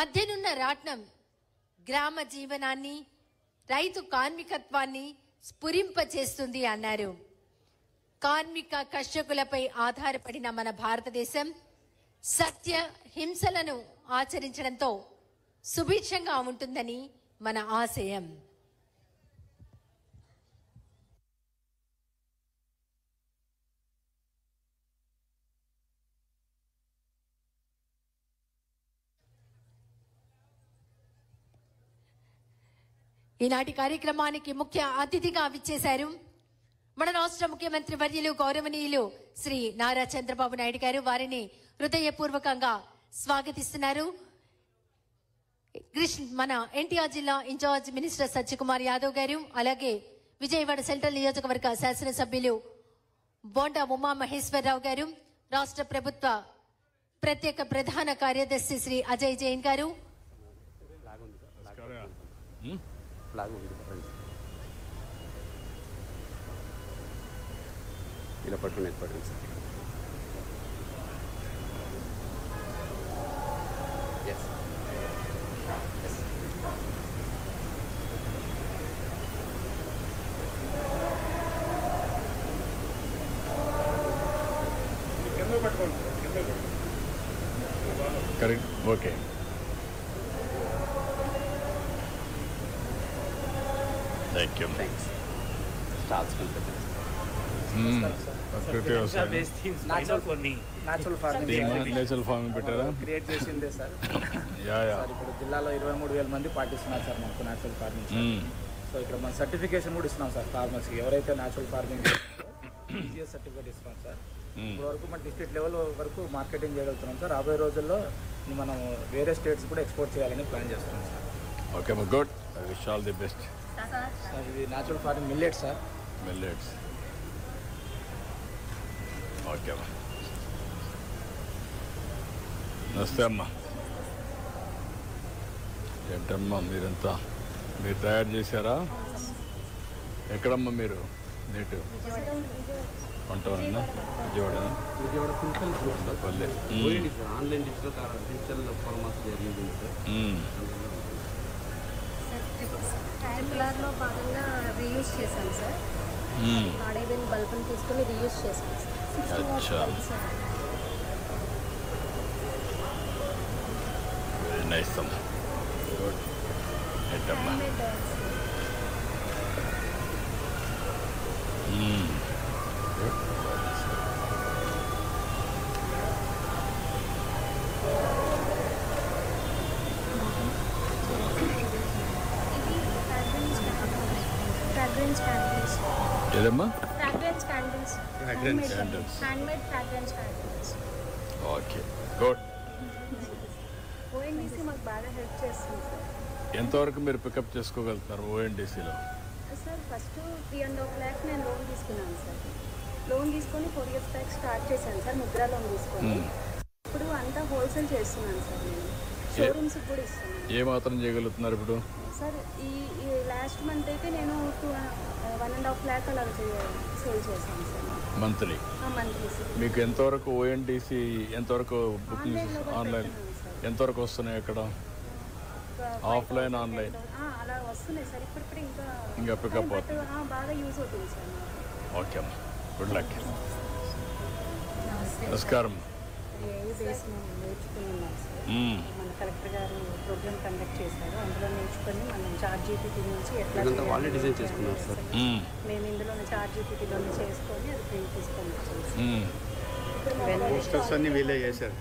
మధ్యనున్న రాట్నం గ్రామ జీవనాన్ని, రైతు కార్మికత్వాన్ని స్ఫురింపచేస్తుంది అన్నారు. కార్మిక కర్షకులపై ఆధారపడిన మన భారతదేశం సత్య హింసలను ఆచరించడంతో సుభిక్షంగా ఉంటుందని మన ఆశయం. ఈనాటి కార్యక్రమానికి ముఖ్య అతిథిగా విచ్చేశారు మన రాష్ట్ర ముఖ్యమంత్రి వర్యులు గౌరవనీయులు శ్రీ నారా చంద్రబాబు నాయుడు గారు. వారిని హృదయపూర్వకంగా స్వాగతిస్తున్నారు. మన ఎన్టీఆర్ జిల్లా ఇన్ఛార్జ్ మినిస్టర్ సత్యకుమార్ యాదవ్ గారు, అలాగే విజయవాడ సెంట్రల్ నియోజకవర్గ శాసనసభ్యులు బోండా ఉమా మహేశ్వరరావు గారు, రాష్ట్ర ప్రభుత్వ ప్రత్యేక ప్రధాన కార్యదర్శి శ్రీ అజయ్ జైన్ గారు, ఇలా పట్టుకుని పట్టుకుని sir. Yes yes correct. Okay. Thank you. Thanks. Stars natural farming పెట్టారా? క్రియేట్ చేసిందే సార్. ఇప్పుడు జిల్లాలో 23,000 మంది పాటిస్తున్నారు సార్ మనకు న్యాచురల్ ఫార్మింగ్. సో ఇక్కడ మన సర్టిఫికేషన్ కూడా ఇస్తున్నాం సార్ ఫార్మర్స్కి. ఎవరైతే న్యాచురల్ ఫార్మింగ్ జిఎస్ సర్టిఫికేట్ ఇస్తున్నాం సార్. ఇప్పుడు వరకు మన డిస్ట్రిక్ట్ లెవెల్ వరకు మార్కెటింగ్ చేయగలుగుతున్నాం సార్. రాబోయే రోజుల్లో మనం వేరే స్టేట్స్ కూడా ఎక్స్పోర్ట్ చేయాలని ప్లాన్ చేస్తున్నాం sir. Okay, good. I wish all the best. Sir ఇది natural farming millets sir. Millets. Okay అమ్మా. నమస్తే అమ్మా. ఏంటమ్మా మీరంతా మీరు తయారు చేశారా? ఎక్కడమ్మా మీరు? నేటివ్ వంటవరన్నా? విజయవాడనా? పల్లె. ఆన్లైన్ డిజిటల్ ఫార్మర్స్ జరిగింది సార్. ట్రిపులర్లో భాగంగా రీయూజ్ చేశాను సార్. పాడైపోయిన బల్బుని తీసుకుని రీయూజ్ చేశాను సార్. వెరీ నైస్ అమ్మా. గుడ్. ఏంటమ్మా? ఏదమ్మా? Fragrance candles. Handmade fragrance candles. Okay, good. ONDC మాకు బాగా హెల్ప్ చేస్తుంది సార్. ఎంతవరకు మీరు పికప్ చేసుకోగలుగుతున్నారు ఓఎన్డీసీలో? సార్ ఫస్ట్ 3.5 lakhs నేను లోన్ తీసుకున్నాను సార్. లోన్ తీసుకొని 4 years బ్యాక్ స్టార్ట్ చేశాను సార్, ముద్రా లోన్ తీసుకొని. ఇప్పుడు అంతా హోల్సేల్ చేస్తున్నాను సార్. నేను షోరూమ్స్ కూడా ఇస్తున్నాను. ఏ మాత్రం చేయగలుగుతున్నారు ఇప్పుడు? సార్ ఈ లాస్ట్ మంత్ అయితే నేను 1.5 lakh అలా సేల్ చేశాను సార్ మంత్లీ. Monthly sir. మీకు ఎంతవరకు ఓఎన్డీసీ ఎంతవరకు బుకింగ్స్ ఆన్లైన్ ఎంతవరకు వస్తున్నాయి? అక్కడ ఆఫ్లైన్ ఆన్లైన్ అలా వస్తున్నాయి సార్. ఇప్పుడు ఇంకా పికప్ అవుతుంది. బాగా యూజ్ అవుతుంది సార్. ఓకే అమ్మా, గుడ్ లక్. నమస్కారం. నేర్చుకున్నాం సార్. మన కలెక్టర్ గారు ప్రోగ్రామ్ కండక్ట్ చేశారు. అందులో నేర్చుకొని మనం ChatGPT నుంచి ఎట్లా వాళ్ళే డిజైన్ చేసుకున్నారు సార్. మేము ఇందులోనే ChatGPTలోనే చేసుకొని అది ప్రింట్ తీసుకొని వచ్చాము. పోస్టర్స్ అన్ని వీళ్ళే చేశారు.